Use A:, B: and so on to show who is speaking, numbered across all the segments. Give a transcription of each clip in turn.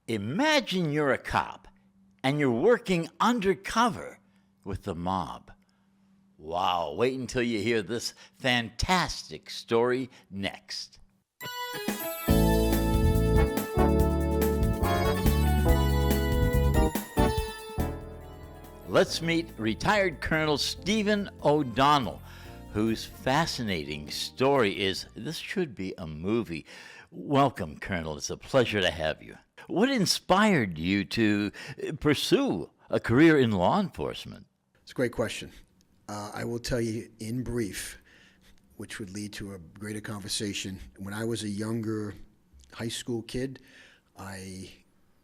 A: Imagine you're a cop and you're working undercover with the mob. Wow, wait until you hear this fantastic story next. Let's meet retired Colonel Stephen O'Donnell, whose fascinating story is, this should be a movie. Welcome, Colonel. It's a pleasure to have you. What inspired you to pursue a career in law enforcement?
B: It's a great question. I will tell you in brief, which would lead to a greater conversation. When I was a younger high school kid, I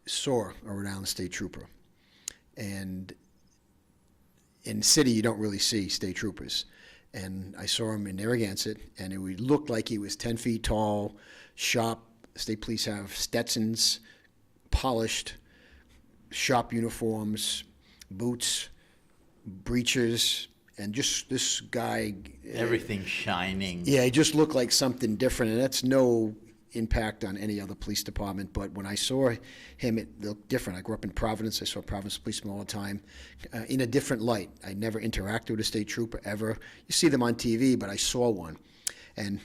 B: saw a Rhode Island state trooper. And in the city, you don't really see state troopers. And I saw him in Narragansett, and it would look like he was 10 feet tall, sharp. State police have Stetsons, polished, sharp uniforms, boots, breeches, and just this guy.
A: Everything shining.
B: Yeah, he just looked like something different, and that's no impact on any other police department. But when I saw him, it looked different. I grew up in Providence. I saw Providence policemen all the time in a different light. I never interacted with a state trooper ever. You see them on TV, but I saw one.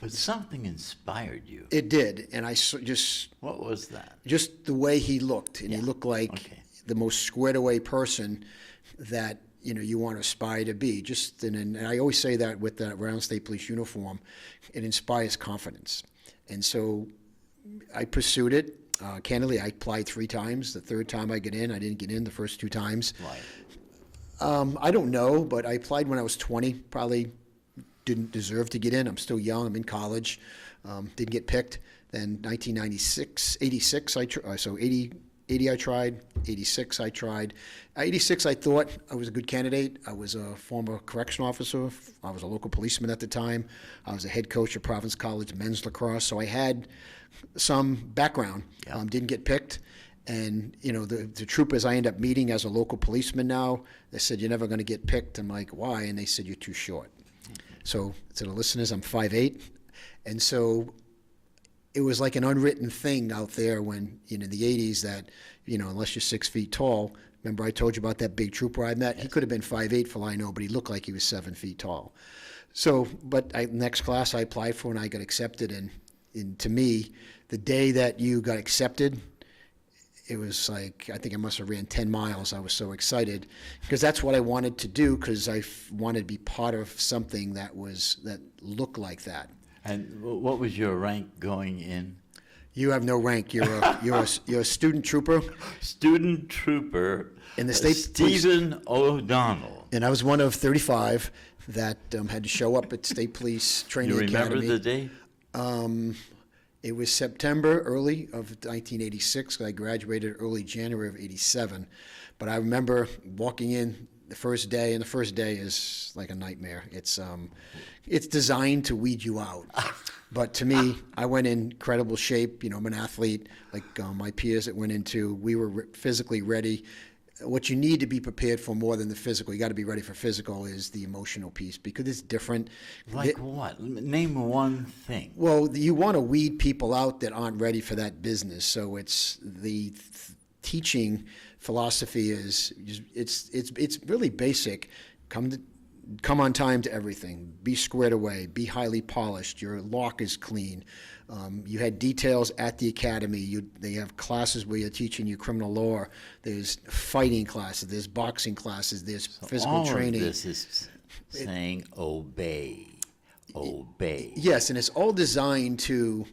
A: But something inspired you.
B: It did, and I just...
A: What was that?
B: Just the way he looked, and he looked like the most squared away person that you want to aspire to be. And I always say that with the Rhode Island State Police uniform, it inspires confidence. And so I pursued it. Candidly, I applied 3 times. The third time I didn't get in the first 2 times.
A: Why?
B: I don't know, but I applied when I was 20. Probably didn't deserve to get in. I'm still young. I'm in college. Didn't get picked. Then 1996, 86, 80 I tried, 86 I tried. 86 I thought I was a good candidate. I was a former correctional officer. I was a local policeman at the time. I was a head coach at Providence College men's lacrosse. So I had some background. Didn't get picked. And, the troopers I end up meeting as a local policeman now, they said, "You're never going to get picked." I'm like, "Why?" And they said, "You're too short." So to the listeners, I'm 5'8". And so it was like an unwritten thing out there when, in the 80s that, unless you're 6 feet tall. Remember I told you about that big trooper I met? Yes. He could have been 5'8" for all I know, but he looked like he was 7 feet tall. So, next class I applied for and I got accepted. And to me, the day that you got accepted, it was like, I think I must have ran 10 miles. I was so excited because that's what I wanted to do, because I wanted to be part of something that looked like that.
A: And what was your rank going in?
B: You have no rank. You're a student trooper.
A: Student trooper.
B: In the state
A: Stephen O'Donnell.
B: And I was one of 35 that had to show up at State Police Training Academy.
A: You remember the date?
B: It was September early of 1986. I graduated early January of 87. But I remember walking in the first day, and the first day is like a nightmare. It's designed to weed you out. But to me, I went in incredible shape. I'm an athlete. Like my peers that went into, we were physically ready. What you need to be prepared for more than the physical, you got to be ready for physical, is the emotional piece, because it's different.
A: Like what? Name one thing.
B: Well, you want to weed people out that aren't ready for that business. So it's the teaching philosophy is it's really basic. Come on time to everything. Be squared away. Be highly polished. Your lock is clean. You had details at the academy. They have classes where you're teaching you criminal law. There's fighting classes. There's boxing classes. There's physical training.
A: All of this is saying obey. Obey.
B: Yes, and it's all designed to.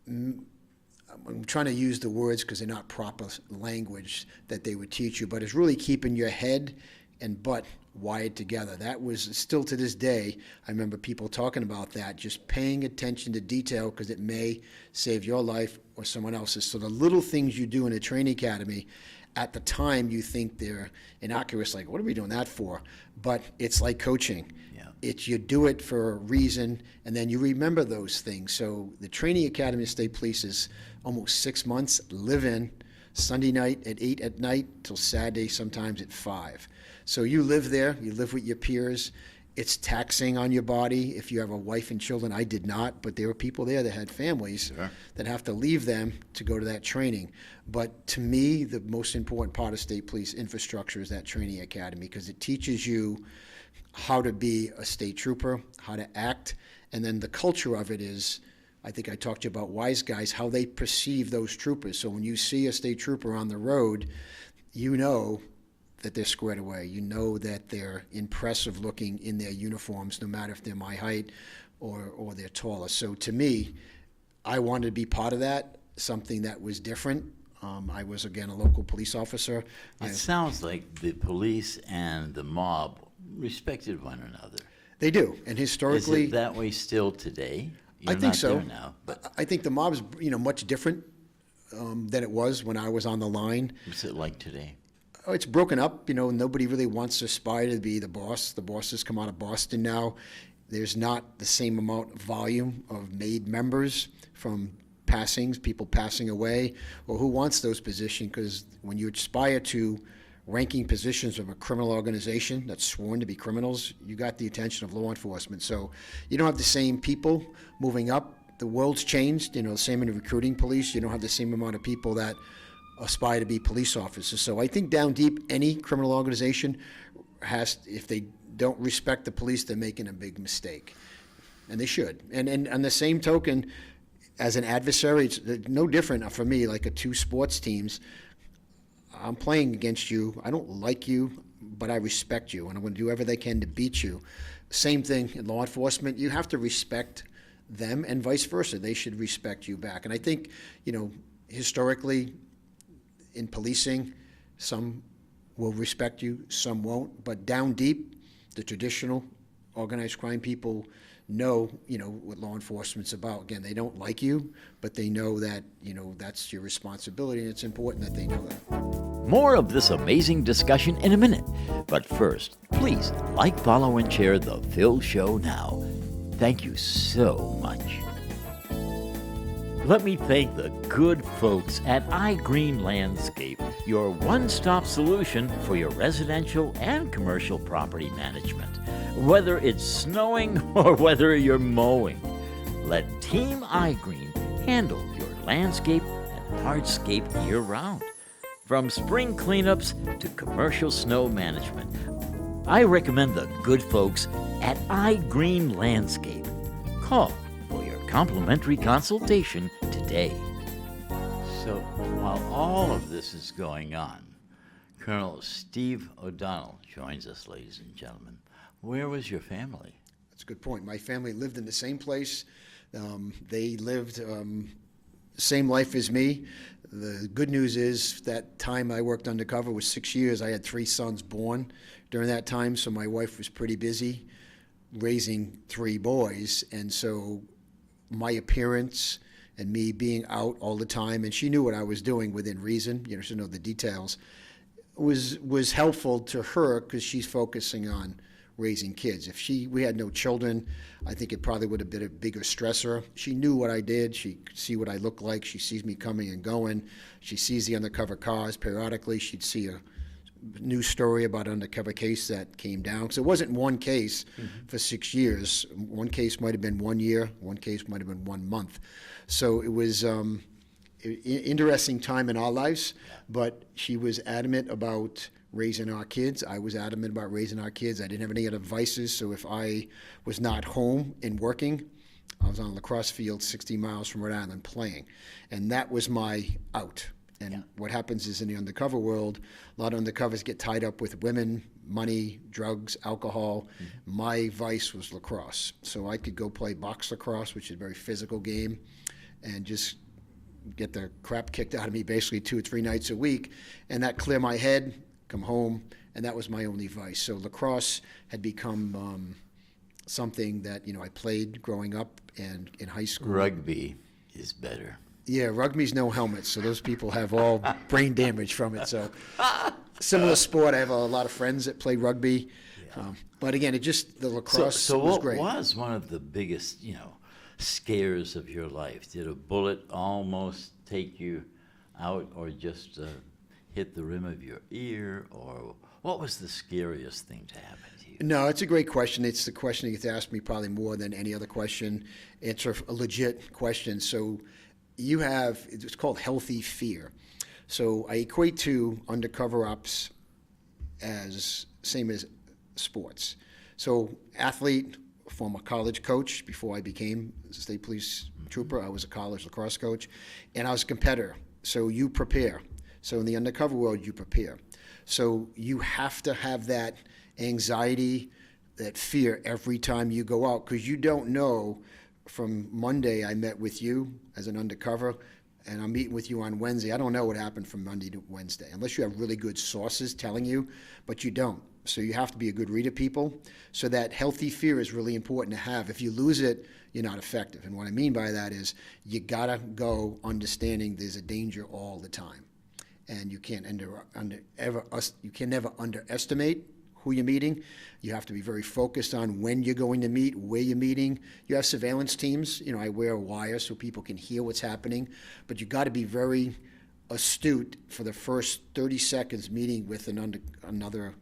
B: I'm trying to use the words because they're not proper language that they would teach you, but it's really keeping your head and butt wired together. That was still to this day, I remember people talking about that, just paying attention to detail because it may save your life or someone else's. So the little things you do in a training academy, at the time you think they're innocuous, like, what are we doing that for? But it's like coaching. You do it for a reason, and then you remember those things. So the training academy of state police is almost 6 months, live in, Sunday night at 8 at night till Saturday, sometimes at 5. So you live there, you live with your peers, It's taxing on your body if you have a wife and children. I did not, but there were people there that had families that have to leave them to go to that training. But to me, the most important part of state police infrastructure is that training academy, because it teaches you how to be a state trooper, how to act, and then the culture of it is, I think I talked to you about wise guys, how they perceive those troopers. So when you see a state trooper on the road, you know that they're squared away. You know that they're impressive looking in their uniforms, no matter if they're my height or they're taller. So to me, I wanted to be part of that, something that was different. I was, again, a local police officer.
A: It sounds like the police and the mob respected one another.
B: They do, and historically...
A: Is it that way still today? You're
B: I think
A: not
B: so.
A: There now, but
B: I think the mob's, much different than it was when I was on the line.
A: what's it like today?
B: Oh, it's broken up. Nobody really wants to aspire to be the boss. The bosses come out of Boston now. There's not the same amount of volume of made members from passings, people passing away, or who wants those positions, because when you aspire to ranking positions of a criminal organization that's sworn to be criminals, you got the attention of law enforcement. So you don't have the same people moving up. The world's changed, same in the recruiting police. You don't have the same amount of people that aspire to be police officers. So I think down deep, any criminal organization has, if they don't respect the police, they're making a big mistake. And they should. And on the same token, as an adversary, it's no different for me, like two sports teams. I'm playing against you. I don't like you, but I respect you, and I'm going to do everything I can to beat you. Same thing in law enforcement. You have to respect them, and vice versa. They should respect you back. And I think, historically, in policing, some will respect you, some won't. But down deep, the traditional organized crime people know, what law enforcement's about. Again, they don't like you, but they know that, that's your responsibility, and it's important that they know that.
A: More of this amazing discussion in a minute. But first, please like, follow, and share The Phil Show now. Thank you so much. Let me thank the good folks at iGreen Landscape, your one-stop solution for your residential and commercial property management. Whether it's snowing or whether you're mowing, let Team iGreen handle your landscape and hardscape year-round. From spring cleanups to commercial snow management, I recommend the good folks at iGreen Landscape. Call for your complimentary consultation today. So while all of this is going on, Colonel Steve O'Donnell joins us, ladies and gentlemen. Where was your family?
B: That's a good point. My family lived in the same place. They lived same life as me. The good news is that time I worked undercover was 6 years. I had 3 sons born during that time, so my wife was pretty busy raising 3 boys. And so my appearance and me being out all the time, and she knew what I was doing within reason, she knew the details, was helpful to her because she's focusing on raising kids. If we had no children, I think it probably would have been a bigger stressor. She knew what I did. She could see what I looked like. She sees me coming and going. She sees the undercover cars. Periodically, she'd see a news story about an undercover case that came down. So it wasn't one case for 6 years. One case might have been 1 year. One case might have been 1 month. So it was interesting time in our lives, but she was adamant about raising our kids. I was adamant about raising our kids. I didn't have any other vices, so if I was not home and working, I was on a lacrosse field 60 miles from Rhode Island playing. And that was my out. And what happens is in the undercover world, a lot of undercovers get tied up with women, money, drugs, alcohol. My vice was lacrosse. So I could go play box lacrosse, which is a very physical game, and just get the crap kicked out of me basically 2 or 3 nights a week. And that clear my head, come home, and that was my only vice. So lacrosse had become something that I played growing up and in high school.
A: Rugby is better.
B: Yeah, rugby's no helmets, so those people have all brain damage from it. So similar sport. I have a lot of friends that play rugby, but again, the lacrosse was great.
A: So what was one of the biggest, scares of your life? Did a bullet almost take you out, or just hit the rim of your ear, or what was the scariest thing to happen to you?
B: No, it's a great question. It's the question that gets asked me probably more than any other question. It's a legit question. So you have, it's called healthy fear. So I equate to undercover ops as same as sports. So athlete, former college coach. Before I became a state police trooper, I was a college lacrosse coach, and I was a competitor. So you prepare. So in the undercover world, you prepare. So you have to have that anxiety, that fear every time you go out, because you don't know. From Monday, I met with you as an undercover, and I'm meeting with you on Wednesday. I don't know what happened from Monday to Wednesday, unless you have really good sources telling you, but you don't. So you have to be a good reader, people. So that healthy fear is really important to have. If you lose it, you're not effective. And what I mean by that is you gotta go understanding there's a danger all the time, and you can't you can never underestimate who you're meeting. You have to be very focused on when you're going to meet, where you're meeting. You have surveillance teams. You know, I wear a wire so people can hear what's happening, but you got to be very astute for the first 30 seconds meeting with another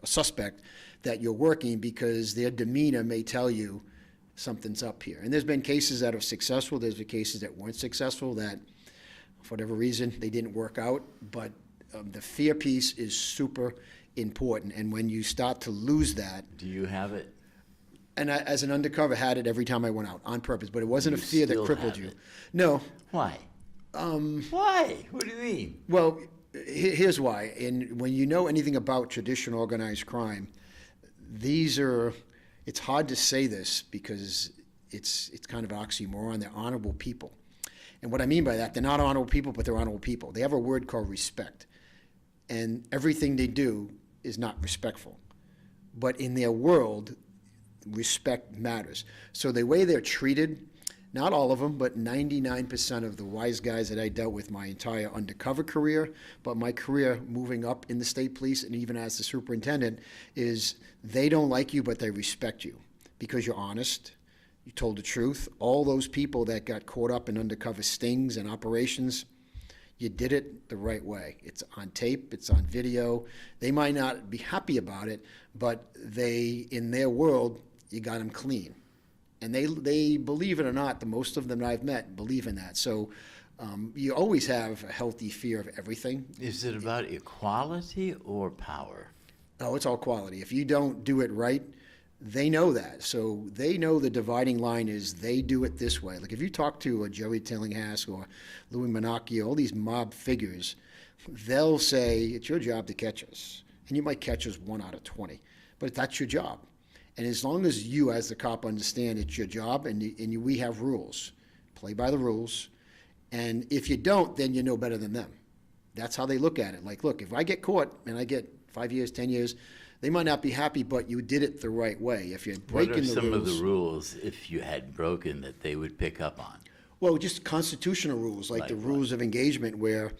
B: suspect that you're working, because their demeanor may tell you something's up here. And there's been cases that are successful. There's been cases that weren't successful that, for whatever reason, they didn't work out. But the fear piece is super important. And when you start to lose that.
A: Do you have it?
B: And I, as an undercover, had it every time I went out on purpose, but it wasn't a fear that crippled you. No.
A: Why? Why? What do you mean?
B: Well, here's why. And when you know anything about traditional organized crime, it's hard to say this because it's kind of oxymoron. They're honorable people. And what I mean by that, they're not honorable people, but they're honorable people. They have a word called respect. And everything they do is not respectful. But in their world, respect matters. So the way they're treated, not all of them, but 99% of the wise guys that I dealt with my entire undercover career, but my career moving up in the state police and even as the superintendent, is they don't like you, but they respect you because you're honest. You told the truth. All those people that got caught up in undercover stings and operations, you did it the right way. It's on tape, it's on video. They might not be happy about it, but in their world, you got them clean. And they believe it or not, the most of them that I've met believe in that. So you always have a healthy fear of everything.
A: Is it about equality or power?
B: Oh, it's all quality. If you don't do it right, they know that. So they know the dividing line is they do it this way. Like if you talk to a Joey Tillinghast or Louis Minacchio, all these mob figures, they'll say, it's your job to catch us. And you might catch us 1 out of 20, but that's your job. And as long as you as the cop understand it's your job and we have rules, play by the rules. And if you don't, then you know better than them. That's how they look at it. Like, look, if I get caught and I get 5 years, 10 years, they might not be happy, but you did it the right way. If you're breaking the rules.
A: What are some of the rules, if you had broken, that they would pick up on?
B: Well, just constitutional rules, like the rules of engagement, where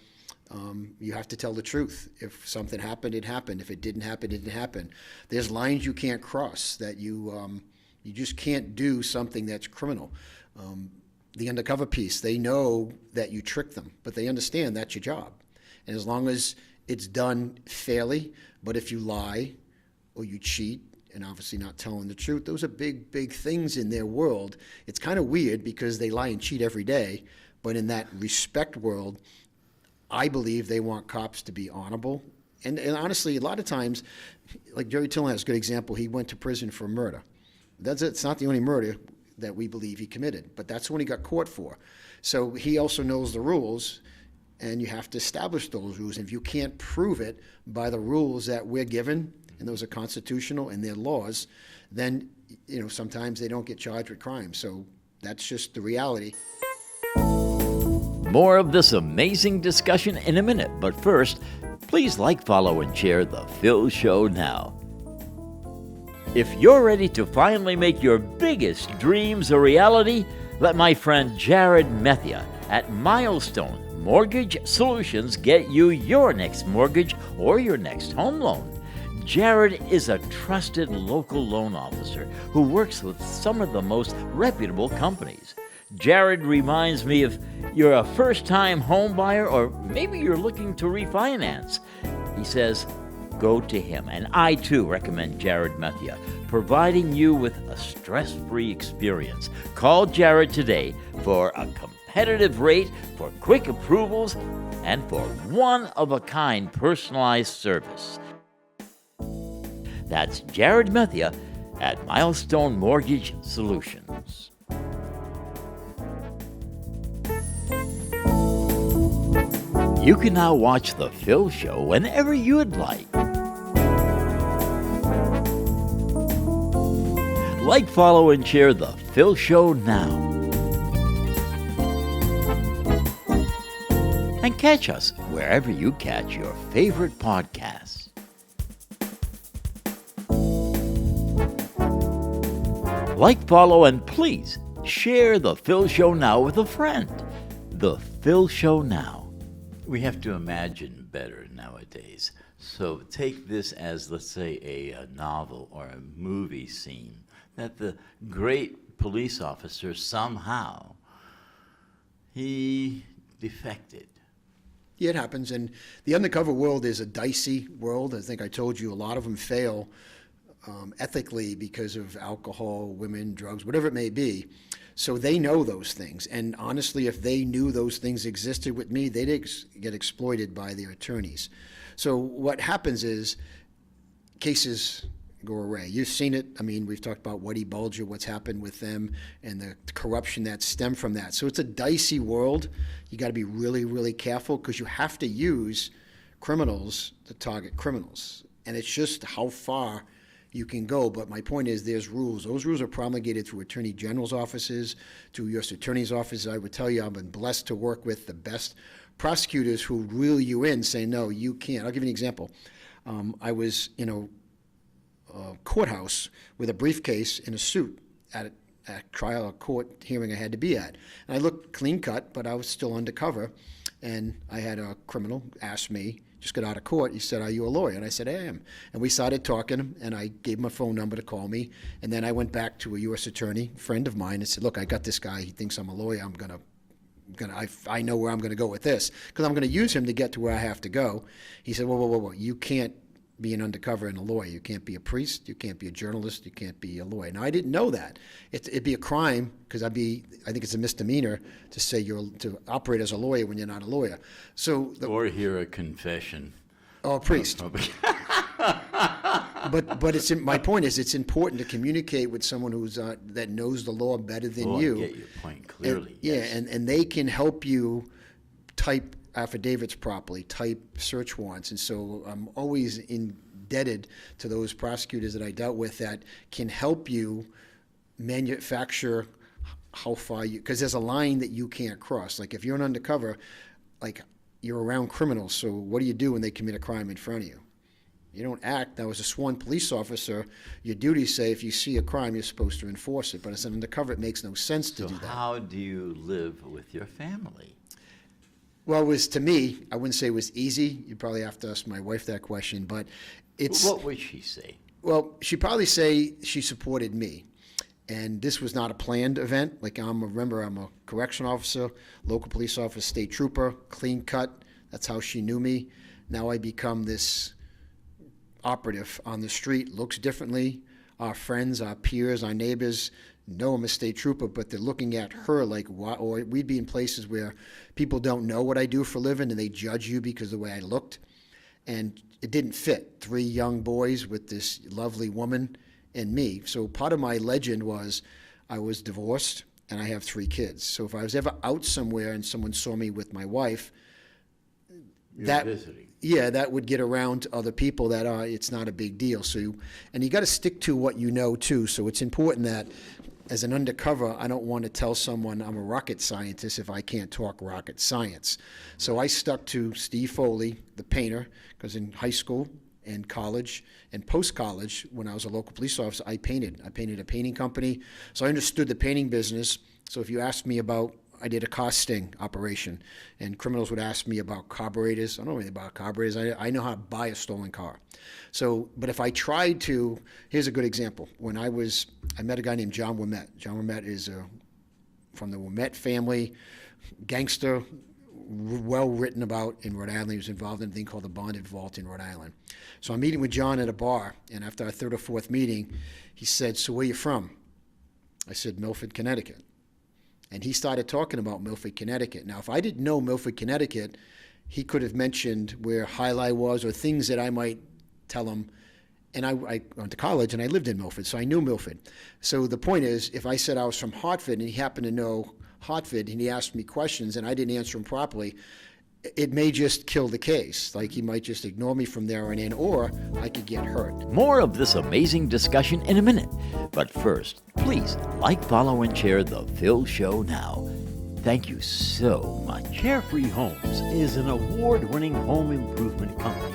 B: you have to tell the truth. If something happened, it happened. If it didn't happen, it didn't happen. There's lines you can't cross, that you just can't do something that's criminal. The undercover piece, they know that you tricked them, but they understand that's your job. And as long as it's done fairly, but if you lie or you cheat, and obviously not telling the truth, those are big, big things in their world. It's kind of weird because they lie and cheat every day, but in that respect world, I believe they want cops to be honorable. And honestly, a lot of times, like Jerry Tillinghast is a good example, he went to prison for murder. It's not the only murder that we believe he committed, but that's the one he got caught for. So he also knows the rules, and you have to establish those rules. And if you can't prove it by the rules that we're given, and those are constitutional and they're laws, then sometimes they don't get charged with crime. So that's just the reality.
A: More of this amazing discussion in a minute, but first, please like, follow, and share The Phil Show now. If you're ready to finally make your biggest dreams a reality, let my friend Jared Methia at Milestone Mortgage Solutions get you your next mortgage or your next home loan. Jared is a trusted local loan officer who works with some of the most reputable companies. Jared reminds me if you're a first-time home buyer or maybe you're looking to refinance. He says, go to him. And I, too, recommend Jared Methia, providing you with a stress-free experience. Call Jared today for a competitive rate, for quick approvals, and for one-of-a-kind personalized service. That's Jared Methia at Milestone Mortgage Solutions. You can now watch The Phil Show whenever you'd like. Like, follow, and share The Phil Show now. And catch us wherever you catch your favorite podcasts. Like, follow, and please share The Phil Show now with a friend. The Phil Show now. We have to imagine better nowadays. So take this as, let's say, a novel or a movie scene that the great police officer somehow, he defected.
B: Yeah, it happens. And the undercover world is a dicey world. I think I told you a lot of them fail ethically because of alcohol, women, drugs, whatever it may be. So they know those things. And honestly, if they knew those things existed with me, they'd get exploited by their attorneys. So what happens is cases go away. You've seen it. I mean, we've talked about Whitey Bulger, what's happened with them, and the corruption that stemmed from that. So it's a dicey world. You got to be really, really careful because you have to use criminals to target criminals. And it's just how far you can go. But my point is there's rules. Those rules are promulgated through attorney general's offices, through U.S. attorney's offices. I would tell you I've been blessed to work with the best prosecutors who reel you in, say, no, you can't. I'll give you an example. I was in a courthouse with a briefcase in a suit at a trial or court hearing I had to be at. And I looked clean cut, but I was still undercover. And I had a criminal ask me, just got out of court. He said, are you a lawyer? And I said, I am. And we started talking, and I gave him a phone number to call me. And then I went back to a U.S. attorney, friend of mine, and said, look, I got this guy. He thinks I'm a lawyer. I know where I'm going to go with this because I'm going to use him to get to where I have to go. He said, whoa. You can't be an undercover and a lawyer. You can't be a priest. You can't be a journalist. You can't be a lawyer. Now, I didn't know that. It'd be a crime because I think it's a misdemeanor to say to operate as a lawyer when you're not a lawyer. So
A: or hear a confession.
B: Oh, a priest. But my point is it's important to communicate with someone who's that knows the law better than you.
A: I get your point clearly.
B: And they can help you type affidavits properly, type search warrants. And so I'm always indebted to those prosecutors that I dealt with that can help you manufacture how far you, because there's a line that you can't cross. Like if you're an undercover, like you're around criminals. So what do you do when they commit a crime in front of you? You don't act. Now, as a sworn police officer, your duties say if you see a crime, you're supposed to enforce it. But as an undercover, it makes no sense to do that.
A: So how do you live with your family?
B: Well, it was, to me, I wouldn't say it was easy. You'd probably have to ask my wife that question, but it's...
A: What would she say?
B: Well, she'd probably say she supported me. And this was not a planned event. Like, remember, I'm a correctional officer, local police officer, state trooper, clean cut. That's how she knew me. Now I become this operative on the street, looks differently. Our friends, our peers, our neighbors know I'm a state trooper, but they're looking at her like, what? Or we'd be in places where people don't know what I do for a living and they judge you because of the way I looked. And it didn't fit. 3 young boys with this lovely woman and me. So part of my legend was I was divorced and I have 3 kids. So if I was ever out somewhere and someone saw me with my wife,
A: visiting.
B: Yeah, that would get around to other people that it's not a big deal. So, and you got to stick to what you know too. So it's important that as an undercover, I don't want to tell someone I'm a rocket scientist if I can't talk rocket science. So I stuck to Steve Foley, the painter, because in high school and college and post-college, when I was a local police officer, I painted. I painted a painting company. So I understood the painting business. So if you asked me about, I did a car sting operation, and criminals would ask me about carburetors. I don't know anything about carburetors. I know how to buy a stolen car. So, but if I tried to, here's a good example. When I met a guy named John Wimette. John Wimette is from the Wilmette family, gangster, well written about in Rhode Island. He was involved in a thing called the Bonded Vault in Rhode Island. So I'm meeting with John at a bar, and after our third or fourth meeting, he said, "So where you from?" I said, "Milford, Connecticut." And he started talking about Milford, Connecticut. Now, if I didn't know Milford, Connecticut, he could have mentioned where Highlight was or things that I might tell him. And I went to college and I lived in Milford, so I knew Milford. So the point is, if I said I was from Hartford and he happened to know Hartford and he asked me questions and I didn't answer him properly, it may just kill the case. Like he might just ignore me from there on in, or I could get hurt.
A: More of this amazing discussion in a minute. But first, please like, follow, and share The Phil Show now. Thank you so much.
C: Carefree Homes is an award-winning home improvement company.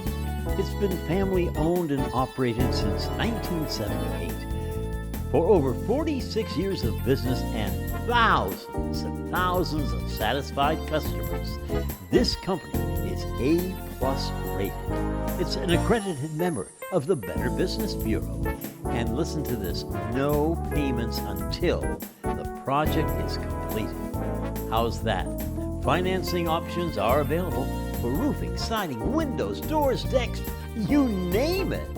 C: It's been family-owned and operated since 1978. For over 46 years of business and thousands of satisfied customers, this company is A+ rated. It's an accredited member of the Better Business Bureau. And listen to this, no payments until the project is completed. How's that? Financing options are available for roofing, siding, windows, doors, decks, you name it.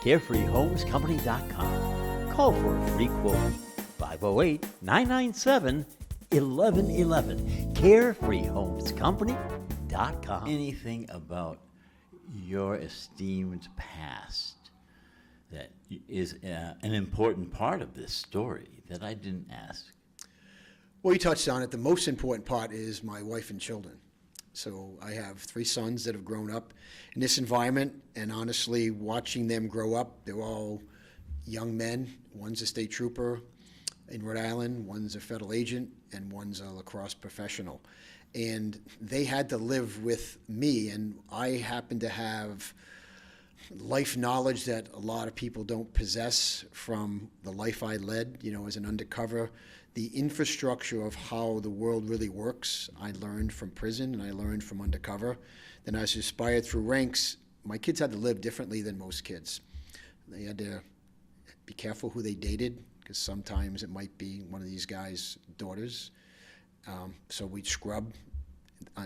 C: CarefreeHomesCompany.com. Call for a free quote. 508-997-1111. CarefreeHomesCompany.com.
A: Anything about your esteemed past that is an important part of this story that I didn't ask?
B: Well, you touched on it. The most important part is my wife and children. So I have 3 sons that have grown up in this environment, and honestly, watching them grow up, they're all young men. One's a state trooper in Rhode Island, one's a federal agent, and one's a lacrosse professional. And they had to live with me, and I happen to have life knowledge that a lot of people don't possess from the life I led, as an undercover. The infrastructure of how the world really works, I learned from prison and I learned from undercover. Then as I aspired through ranks, my kids had to live differently than most kids. They had to be careful who they dated, because sometimes it might be one of these guys' daughters. So we'd scrub.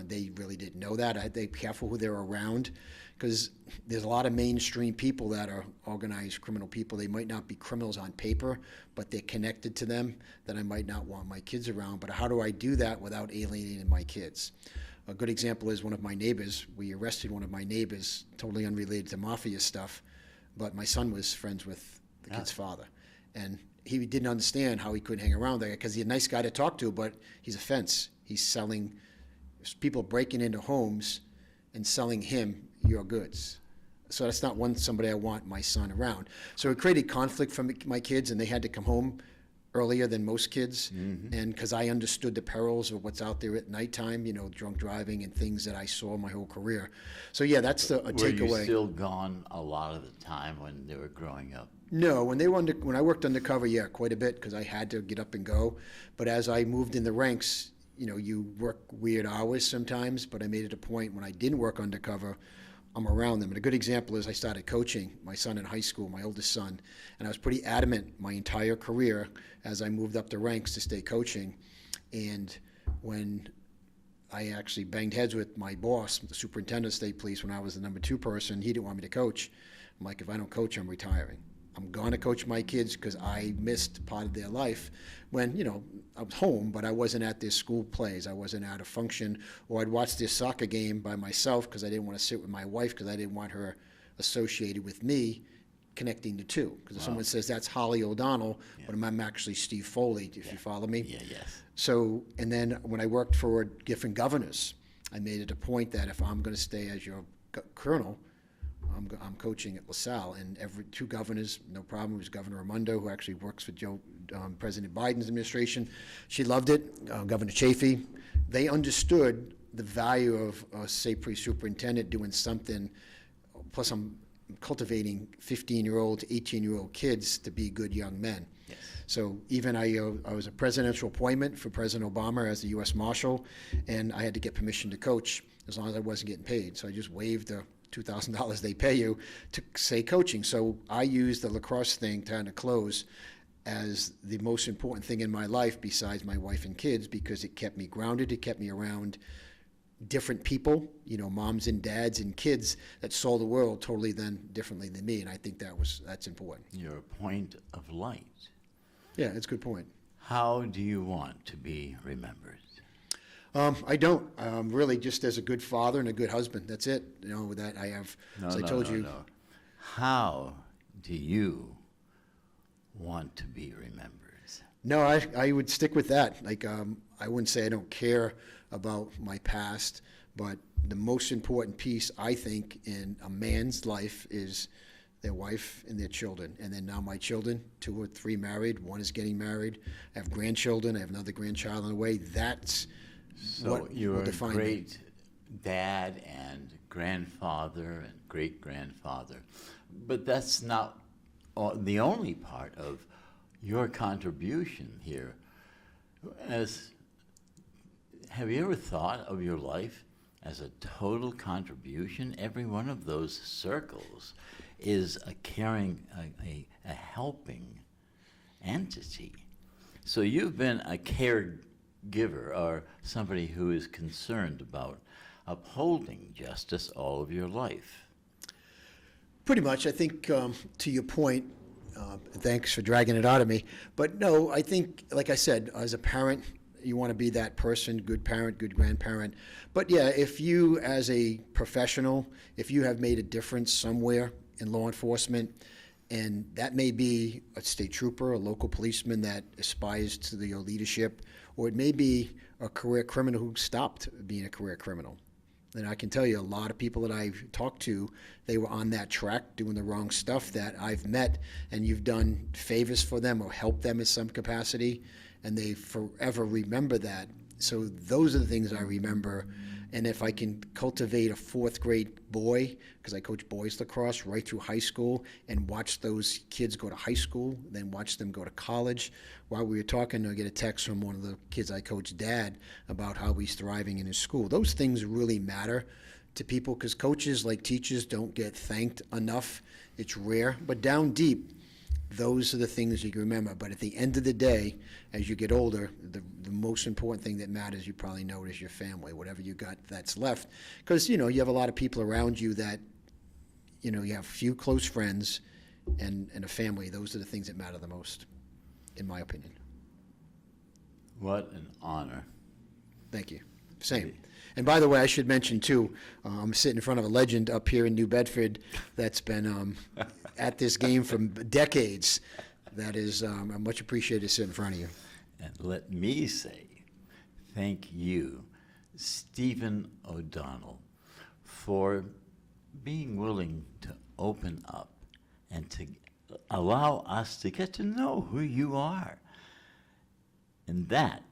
B: They really didn't know that. I had to be careful who they were around, because there's a lot of mainstream people that are organized criminal people. They might not be criminals on paper, but they're connected to them that I might not want my kids around. But how do I do that without alienating my kids? A good example is one of my neighbors. We arrested one of my neighbors, totally unrelated to mafia stuff, but my son was friends with the kid's father. And he didn't understand how he couldn't hang around there, because he's a nice guy to talk to, but he's a fence. He's selling, people breaking into homes and selling him your goods. So that's not somebody I want my son around. So it created conflict for my kids, and they had to come home earlier than most kids. Mm-hmm. And because I understood the perils of what's out there at nighttime, drunk driving and things that I saw my whole career. So yeah, that's a takeaway.
A: Were you still gone a lot of the time when they were growing up?
B: No, when I worked undercover, yeah, quite a bit, because I had to get up and go. But as I moved in the ranks, you work weird hours sometimes, but I made it a point when I didn't work undercover, I'm around them. And a good example is I started coaching my son in high school, my oldest son, and I was pretty adamant my entire career as I moved up the ranks to stay coaching. And when I actually banged heads with my boss, the superintendent of state police, when I was the number 2 person, he didn't want me to coach. I'm like, if I don't coach, I'm retiring. I'm going to coach my kids because I missed part of their life when, I was home, but I wasn't at their school plays. I wasn't at a function, or I'd watch their soccer game by myself because I didn't want to sit with my wife, because I didn't want her associated with me connecting the two. Because if someone says that's Holly O'Donnell, but I'm actually Steve Foley, if you follow me.
A: Yeah, yes.
B: So, and then when I worked for different governors, I made it a point that if I'm going to stay as your colonel, I'm coaching at LaSalle, and every 2 governors, no problem. It was Governor Raimondo, who actually works for President Biden's administration. She loved it. Governor Chafee. They understood the value of a state police superintendent doing something. Plus, I'm cultivating 15-year-old to 18-year-old kids to be good young men.
A: Yes.
B: So even I was a presidential appointment for President Obama as the U.S. Marshal, and I had to get permission to coach as long as I wasn't getting paid. So I just waived the $2,000 they pay you to say coaching. So I used the lacrosse thing to kind of close as the most important thing in my life besides my wife and kids, because it kept me grounded. It kept me around different people, moms and dads and kids that saw the world totally differently than me. And I think that's important.
A: You're a point of light.
B: Yeah, that's a good point.
A: How do you want to be remembered?
B: I don't. Really just as a good father and a good husband. That's it. That I have, as I told you.
A: No. How do you want to be remembered?
B: No, I would stick with that. Like, I wouldn't say I don't care about my past, but the most important piece, I think, in a man's life is their wife and their children. And then now my children, 2 or 3 married, 1 is getting married. I have grandchildren. I have another grandchild on the way. That's what
A: you're
B: will
A: a
B: define
A: great dad and grandfather and great-grandfather. But that's not the only part of your contribution here. Have you ever thought of your life as a total contribution? Every one of those circles is a caring, a helping entity. So you've been a caregiver or somebody who is concerned about upholding justice all of your life.
B: Pretty much. I think, to your point, thanks for dragging it out of me. But no, I think, like I said, as a parent, you want to be that person, good parent, good grandparent. But yeah, if you as a professional, if you have made a difference somewhere in law enforcement, and that may be a state trooper, a local policeman that aspires to your leadership, or it may be a career criminal who stopped being a career criminal. And I can tell you a lot of people that I've talked to, they were on that track doing the wrong stuff that I've met, and you've done favors for them or helped them in some capacity, and they forever remember that. So those are the things I remember. And if I can cultivate a 4th grade boy, because I coach boys lacrosse right through high school, and watch those kids go to high school, then watch them go to college. While we were talking, I get a text from one of the kids I coach, Dad, about how he's thriving in his school. Those things really matter to people, because coaches, like teachers, don't get thanked enough. It's rare. But down deep, those are the things you can remember. But at the end of the day, as you get older, the most important thing that matters, you probably know, is your family, whatever you got that's left. Because, you have a lot of people around you that, you have a few close friends and a family. Those are the things that matter the most, in my opinion.
A: What an honor.
B: Thank you. Same. And by the way, I should mention, too, I'm sitting in front of a legend up here in New Bedford that's been at this game for decades. That is, I'm much appreciated to sit in front of you.
A: And let me say thank you, Stephen O'Donnell, for being willing to open up and to allow us to get to know who you are. And that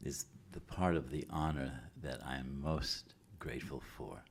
A: is the part of the honor that I'm most grateful for.